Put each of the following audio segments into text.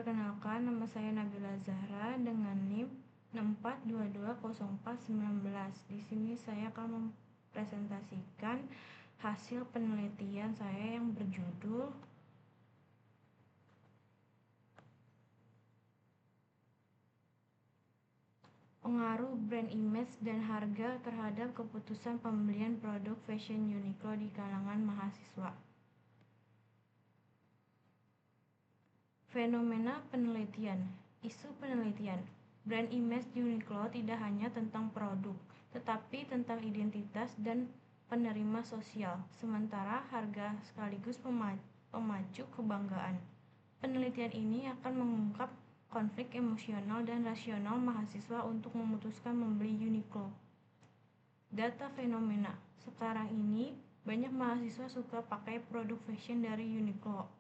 Perkenalkan, nama saya Nabila Zahra dengan NIM 64220419. Di sini saya akan mempresentasikan hasil penelitian saya yang berjudul Pengaruh Brand Image dan Harga terhadap Keputusan Pembelian Produk Fashion Uniqlo di kalangan mahasiswa. Fenomena penelitian. Isu penelitian. Brand image Uniqlo tidak hanya tentang produk, tetapi tentang identitas dan penerima sosial, sementara harga sekaligus pemacu kebanggaan. Penelitian ini akan mengungkap konflik emosional dan rasional mahasiswa untuk memutuskan membeli Uniqlo. Data fenomena. Sekarang ini, banyak mahasiswa suka pakai produk fashion dari Uniqlo.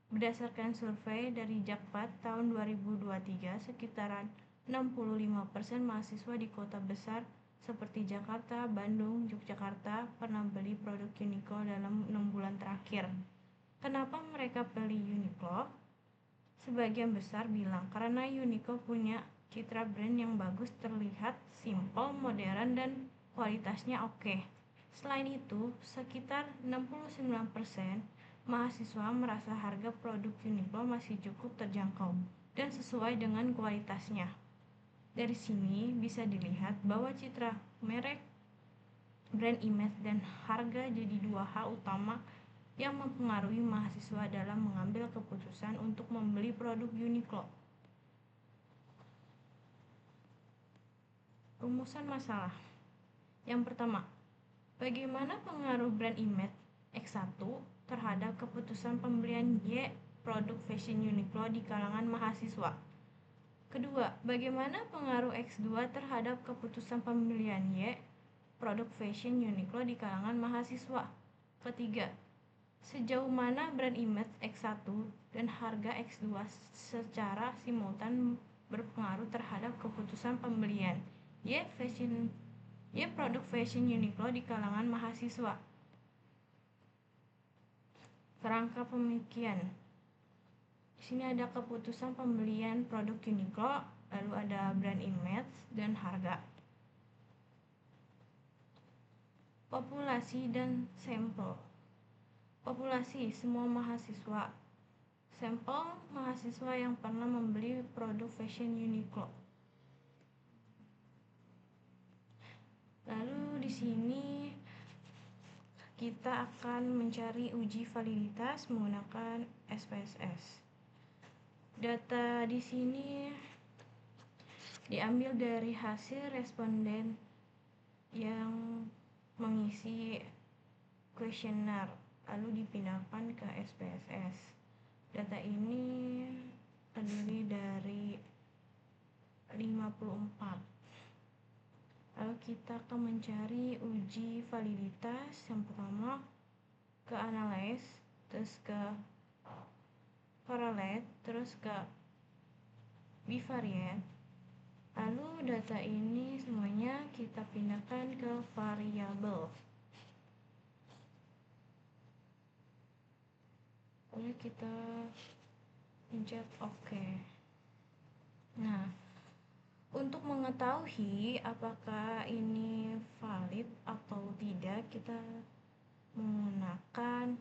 Berdasarkan survei dari Jakpad tahun 2023, sekitaran 65% mahasiswa di kota besar seperti Jakarta, Bandung, Yogyakarta pernah beli produk Uniqlo dalam 6 bulan terakhir. Kenapa mereka beli Uniqlo? Sebagian besar bilang karena Uniqlo punya citra brand yang bagus, terlihat simpel, modern, dan kualitasnya oke. Selain itu, sekitar 69% mahasiswa merasa harga produk Uniqlo masih cukup terjangkau dan sesuai dengan kualitasnya. Dari sini bisa dilihat bahwa citra merek, brand image, dan harga jadi dua hal utama yang mempengaruhi mahasiswa dalam mengambil keputusan untuk membeli produk Uniqlo. Rumusan masalah. Yang pertama, bagaimana pengaruh brand image X1 terhadap keputusan pembelian Y produk fashion Uniqlo di kalangan mahasiswa? Kedua, bagaimana pengaruh X2 terhadap keputusan pembelian Y produk fashion Uniqlo di kalangan mahasiswa? Ketiga, sejauh mana brand image X1 dan harga X2 secara simultan berpengaruh terhadap keputusan pembelian Y produk fashion Uniqlo di kalangan mahasiswa? Kerangka pemikiran. Di sini ada keputusan pembelian produk Uniqlo, lalu ada brand image dan harga. Populasi dan sampel. Populasi, semua mahasiswa. Sampel mahasiswa yang pernah membeli produk fashion Uniqlo. Lalu di sini kita akan mencari uji validitas menggunakan SPSS. Data di sini diambil dari hasil responden yang mengisi kuesioner lalu dipindahkan ke SPSS. Data ini terdiri dari 54. Lalu kita akan mencari uji validitas. Yang pertama ke analyze, terus ke correlate, terus ke bivariate. Lalu data ini semuanya kita pindahkan ke variabel. Lalu kita pencet OK. Nah, untuk mengetahui apakah ini valid atau tidak, kita menggunakan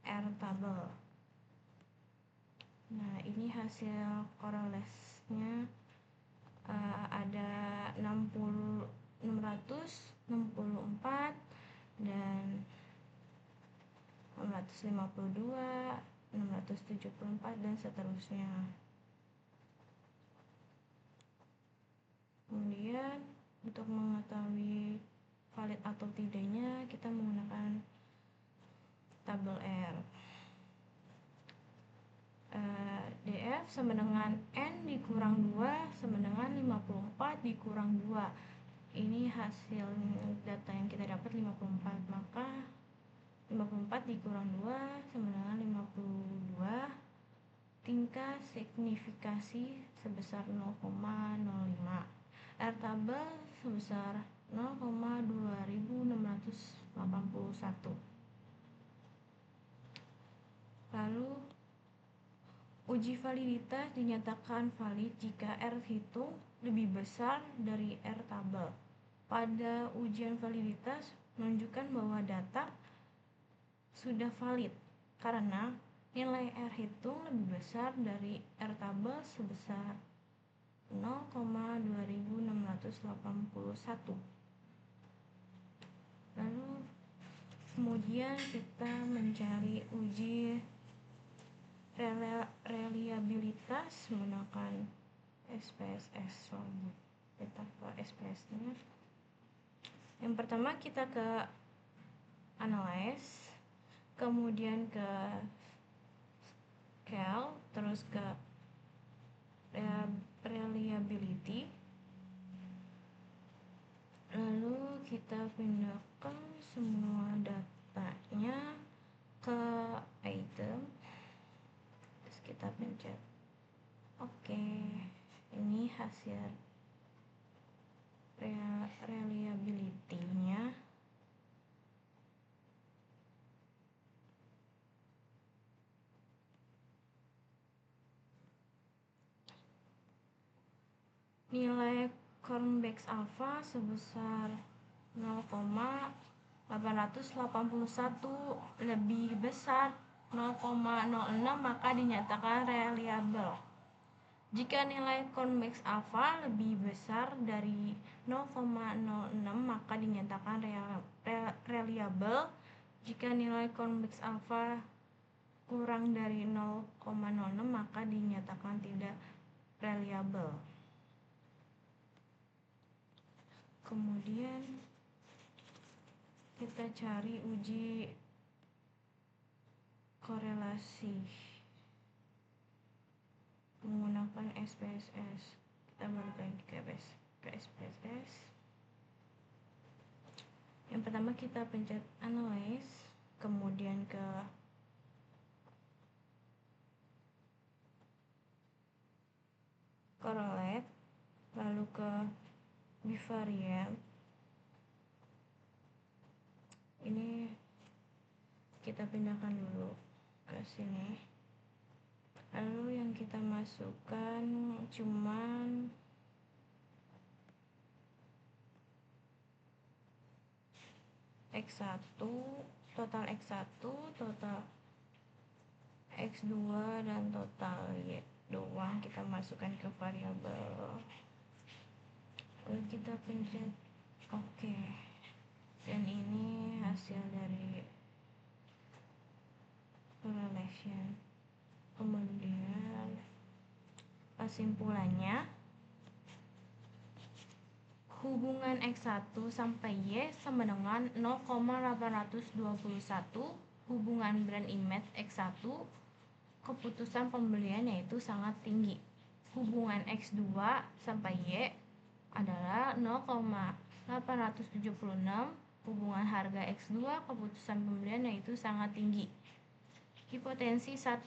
Airtable. Nah, ini hasil korelasinya ada 664 dan 652, 674 dan seterusnya. Kemudian untuk mengetahui valid atau tidaknya, kita menggunakan tabel R. DF sama dengan N dikurang 2 sama dengan 54 dikurang 2. Ini hasil data yang kita dapat 54, maka 54 dikurang 2 sama dengan 52. Tingkat signifikasi sebesar 0,05. Airtable sebesar 0,2681. Lalu uji validitas dinyatakan valid jika R hitung lebih besar dari R tabel. Pada ujian validitas menunjukkan bahwa data sudah valid karena nilai R hitung lebih besar dari R tabel sebesar 0,2681. Lalu kemudian kita mencari uji reliabilitas menggunakan SPSS. Kita ke SPSS-nya. Yang pertama kita ke analyze, kemudian ke scale, terus ke reliability. Lalu kita pindahkan semua datanya ke item. Terus kita pencet oke. Ini hasil reliability-nya. Nilai Cornbeck alpha sebesar 0,881 lebih besar 0,06 maka dinyatakan reliable. Jika nilai Cornbeck alpha lebih besar dari 0,06 maka dinyatakan reliable. Jika nilai Cornbeck alpha kurang dari 0,06 maka dinyatakan tidak reliable. Kemudian kita cari uji korelasi menggunakan SPSS. Kita balik lagi ke SPSS. Yang pertama kita pencet analyze, kemudian ke correlate, lalu ke bivariate. Ini kita pindahkan dulu ke sini. Lalu yang kita masukkan cuman X1, total X1, total X2 dan total Y doang kita masukkan ke variabel. Lalu kita pencet oke. Dan ini hasil dari correlation. Kemudian kesimpulannya, hubungan X1 sampai Y sama dengan 0,821. Hubungan brand image X1 keputusan pembelian yaitu sangat tinggi. Hubungan X2 sampai Y adalah 0,876. Hubungan harga X2 keputusan pembelian yaitu sangat tinggi. Hipotensi 1.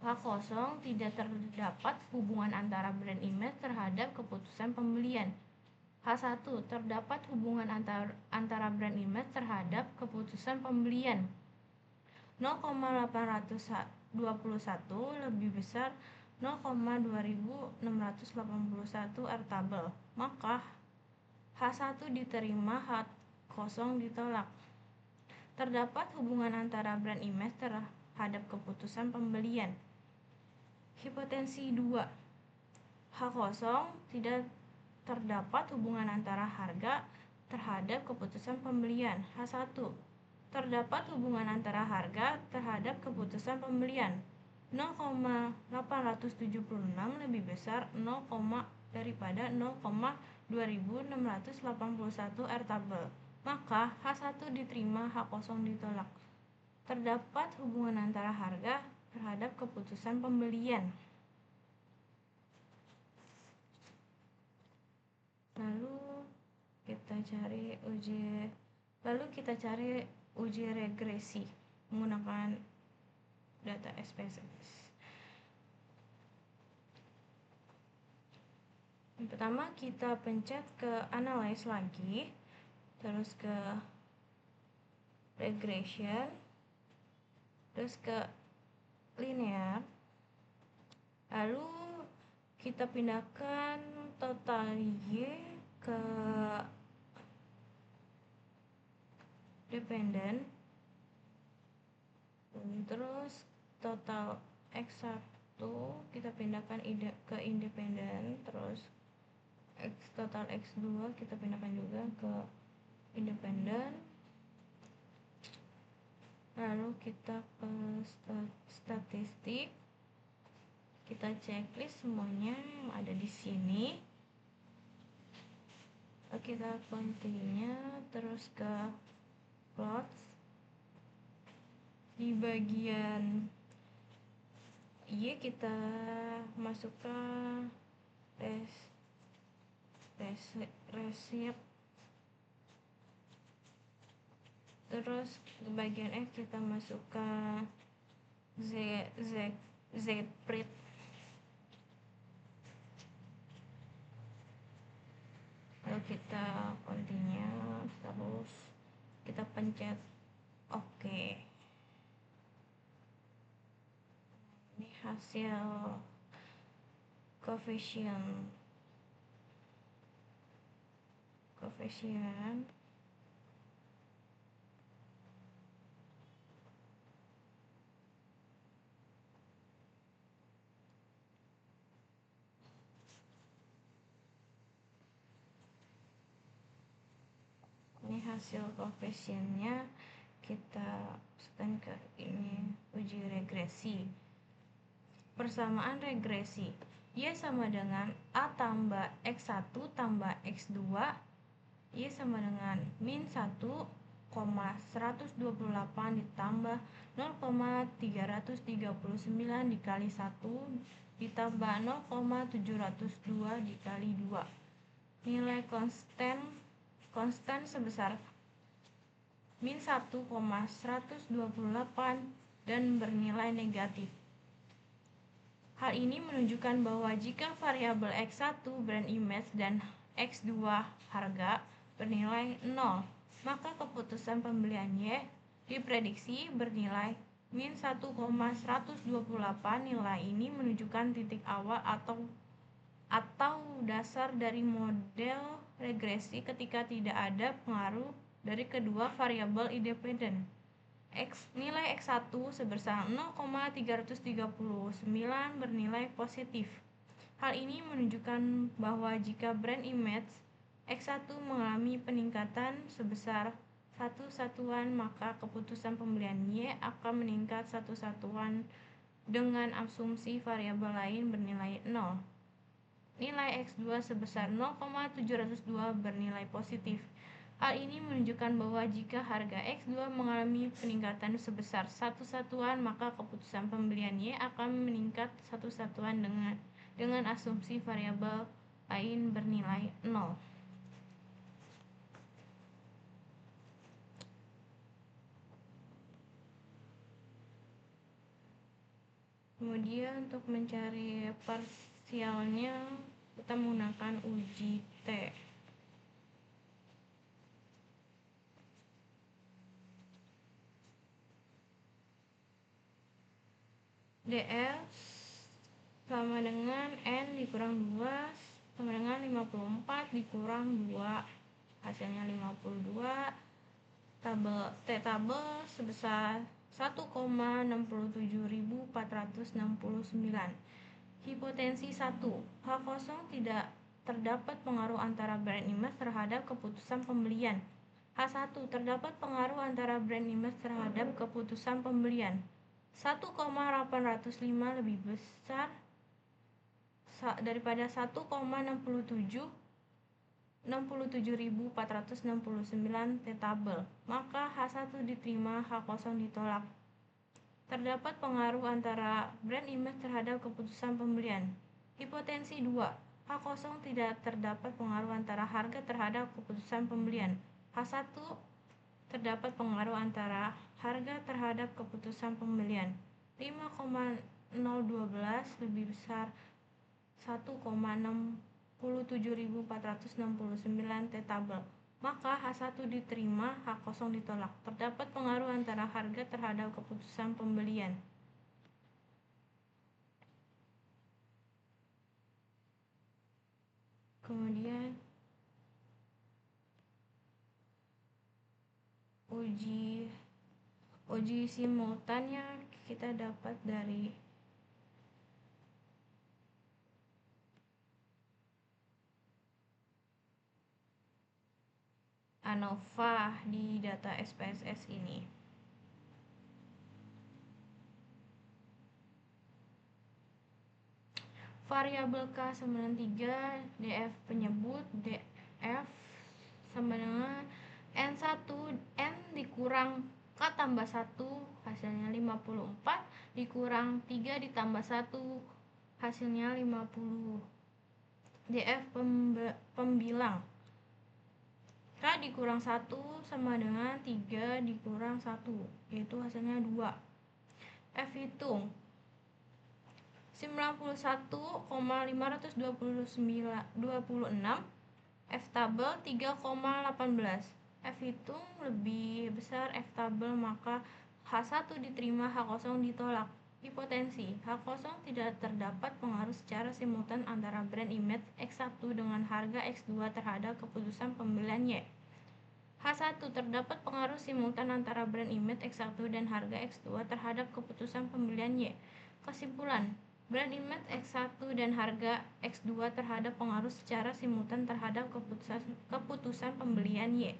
H0 tidak terdapat hubungan antara brand image terhadap keputusan pembelian. H1 terdapat hubungan antara brand image terhadap keputusan pembelian. 0,821 lebih besar 0,2681 R tabel. Maka H1 diterima, H0 ditolak. Terdapat hubungan antara brand image terhadap keputusan pembelian. Hipotensi 2. H0 tidak terdapat hubungan antara harga terhadap keputusan pembelian. H1 terdapat hubungan antara harga terhadap keputusan pembelian. 0,876 lebih besar 0, daripada 0,2681 R tabel. Maka H1 diterima, H0 ditolak. Terdapat hubungan antara harga terhadap keputusan pembelian. Lalu kita cari uji regresi menggunakan data SPSS. Yang pertama kita pencet ke analyze lagi, terus ke regression, terus ke linear, Lalu kita pindahkan total Y ke dependen, terus total X1 kita pindahkan ke independen, terus total X2 kita pindahkan juga ke independen. Lalu kita ke statistik, kita checklist semuanya yang ada di sini. Kita continue, terus ke plots. Di bagian Y kita masukkan resep. Terus di bagian X kita masukkan zprint. Lalu kita continue, terus kita pencet OK. Ini hasil coefficient. Ini hasil koefisiennya, kita masukkan ke ini uji regresi. Persamaan regresi, Y sama dengan A tambah X1 tambah X2, Y sama dengan min 1,128 ditambah 0,339 dikali 1 ditambah 0,702 dikali 2. Nilai konstan sebesar min 1,128 dan bernilai negatif. Hal ini menunjukkan bahwa jika variabel X1 brand image dan X2 harga bernilai 0, maka keputusan pembelian Y diprediksi bernilai min 1,128. Nilai ini menunjukkan titik awal atau dasar dari model regresi ketika tidak ada pengaruh dari kedua variabel independen. Nilai X1 sebesar 0,339 bernilai positif. Hal ini menunjukkan bahwa jika brand image X1 mengalami peningkatan sebesar 1 satuan, maka keputusan pembelian Y akan meningkat 1 satuan dengan asumsi variabel lain bernilai 0. Nilai X2 sebesar 0,702 bernilai positif. Hal ini menunjukkan bahwa jika harga X2 mengalami peningkatan sebesar 1 satuan, maka keputusan pembelian Y akan meningkat 1 satuan dengan asumsi variabel lain bernilai 0. Kemudian untuk mencari parsialnya kita menggunakan uji T. dr sama dengan n dikurang 2 sama dengan 54 dikurang 2, hasilnya 52. Tabel sebesar 1,67469. Hipotensi 1, H0 tidak terdapat pengaruh antara brand image terhadap keputusan pembelian. H1 terdapat pengaruh antara brand image terhadap keputusan pembelian. 1,805 lebih besar daripada 1,67469 T-tabel, maka H1 diterima, H0 ditolak. Terdapat pengaruh antara brand image terhadap keputusan pembelian. Hipotensi 2, H0 tidak terdapat pengaruh antara harga terhadap keputusan pembelian. H1 terdapat pengaruh antara harga terhadap keputusan pembelian. 5,012 lebih besar 1,67469 T-tabel, maka H1 diterima, H0 ditolak. Terdapat pengaruh antara harga terhadap keputusan pembelian. Kemudian uji simultannya kita dapat dari ANOVA di data SPSS ini. Variabel K sama dengan 3, DF penyebut, DF sama dengan N1, N dikurang K tambah 1, hasilnya 54, dikurang 3 ditambah 1, hasilnya 50. DF pembilang, K dikurang 1 sama dengan 3 dikurang 1, yaitu hasilnya 2. F hitung 91,526, F tabel 3,18. F hitung lebih besar F tabel, maka H1 diterima, H0 ditolak. Hipotensi, H0 tidak terdapat pengaruh secara simultan antara brand image X1 dengan harga X2 terhadap keputusan pembelian Y. H1 terdapat pengaruh simultan antara brand image X1 dan harga X2 terhadap keputusan pembelian Y. Kesimpulan, brand image X1 dan harga X2 terhadap pengaruh secara simultan terhadap keputusan pembelian Y.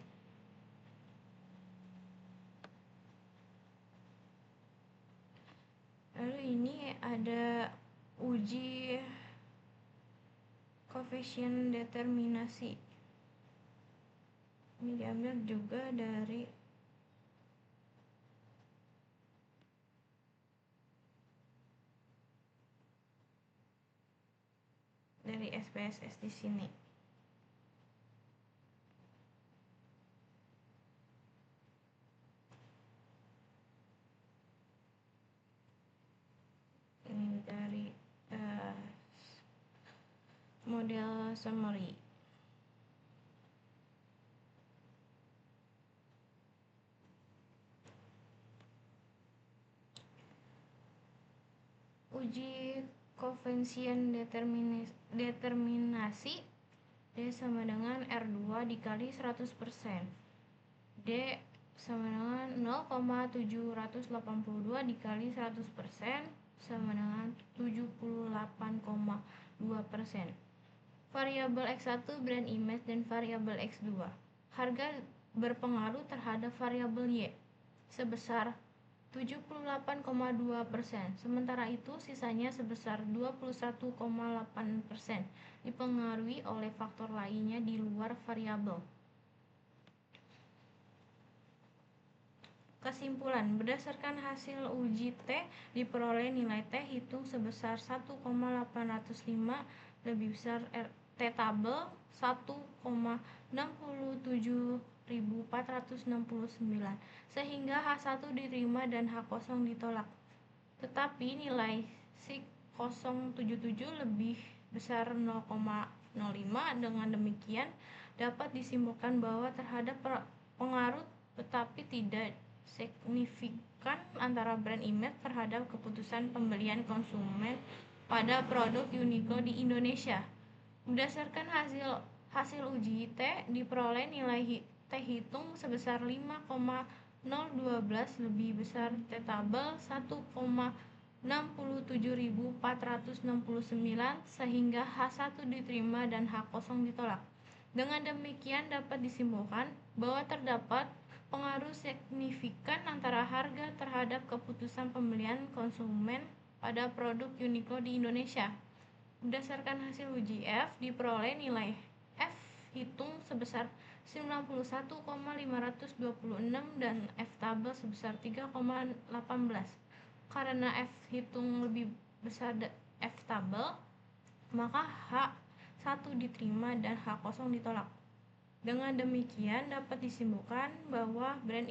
Lalu ini ada uji koefisien determinasi. Ini diambil juga dari SPSS di sini. Ini dari model summary. Uji koefisien determinasi D sama dengan R2 dikali 100%. D sama dengan 0,782 dikali 100% sama dengan 78,2%. Variabel X1 brand image dan variabel X2. Harga berpengaruh terhadap variabel Y sebesar 78,2%. Sementara itu sisanya sebesar 21,8% dipengaruhi oleh faktor lainnya di luar variabel. Kesimpulan, berdasarkan hasil uji T diperoleh nilai T hitung sebesar 1,805 lebih besar T tabel 1,67469, sehingga H1 diterima dan H0 ditolak. Tetapi nilai SIG 077 lebih besar 0,05. Dengan demikian dapat disimpulkan bahwa terhadap pengaruh tetapi tidak signifikan antara brand image terhadap keputusan pembelian konsumen pada produk Uniqlo di Indonesia. Berdasarkan hasil uji T diperoleh nilai T hitung sebesar 5,012 lebih besar T tabel 1,67469, sehingga H1 diterima dan H0 ditolak. Dengan demikian dapat disimpulkan bahwa terdapat pengaruh signifikan antara harga terhadap keputusan pembelian konsumen pada produk Uniqlo di Indonesia. Berdasarkan hasil uji F diperoleh nilai F hitung sebesar 91,526 dan F tabel sebesar 3,18. Karena F hitung lebih besar F tabel, maka H1 diterima dan H0 ditolak. Dengan demikian dapat disimpulkan bahwa brand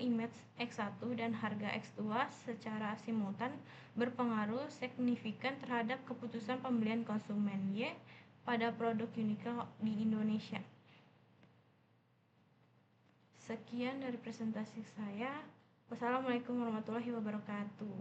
image X1 dan harga X2 secara simultan berpengaruh signifikan terhadap keputusan pembelian konsumen Y pada produk Uniqlo di Indonesia. Sekian dari presentasi saya. Wassalamualaikum warahmatullahi wabarakatuh.